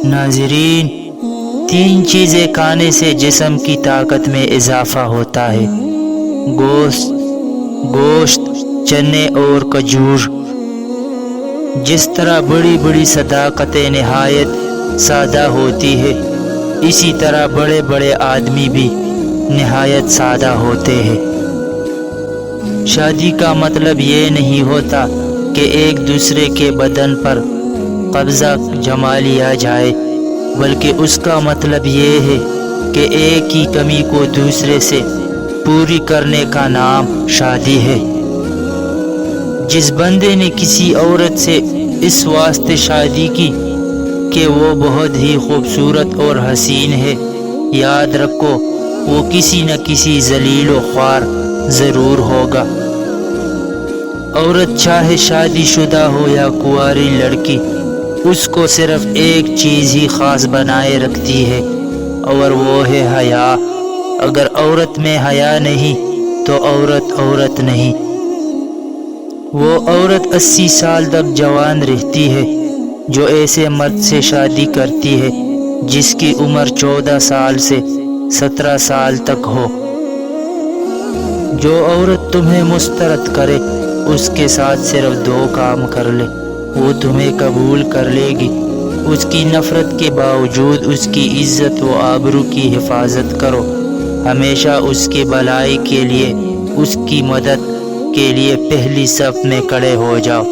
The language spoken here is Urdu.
ناظرین، 3 چیزیں کھانے سے جسم کی طاقت میں اضافہ ہوتا ہے: گوشت، چنے اور کھجور۔ جس طرح بڑی بڑی صداقتیں نہایت سادہ ہوتی ہے، اسی طرح بڑے بڑے آدمی بھی نہایت سادہ ہوتے ہیں۔ شادی کا مطلب یہ نہیں ہوتا کہ ایک دوسرے کے بدن پر قبضہ جما لیا جائے، بلکہ اس کا مطلب یہ ہے کہ ایک ہی کمی کو دوسرے سے پوری کرنے کا نام شادی ہے۔ جس بندے نے کسی عورت سے اس واسطے شادی کی کہ وہ بہت ہی خوبصورت اور حسین ہے، یاد رکھو وہ کسی نہ کسی ذلیل و خوار ضرور ہوگا۔ عورت چاہے شادی شدہ ہو یا کنواری لڑکی، اس کو صرف ایک چیز ہی خاص بنائے رکھتی ہے، اور وہ ہے حیا۔ اگر عورت میں حیا نہیں تو عورت نہیں۔ وہ عورت 80 سال تک جوان رہتی ہے جو ایسے مرد سے شادی کرتی ہے جس کی عمر 14 سال سے 17 سال تک ہو۔ جو عورت تمہیں مسترد کرے، اس کے ساتھ صرف 2 کام کر لے، وہ تمہیں قبول کر لے گی۔ اس کی نفرت کے باوجود اس کی عزت و آبرو کی حفاظت کرو۔ ہمیشہ اس کی بھلائی کے لیے، اس کی مدد کے لیے پہلی صف میں کھڑے ہو جاؤ۔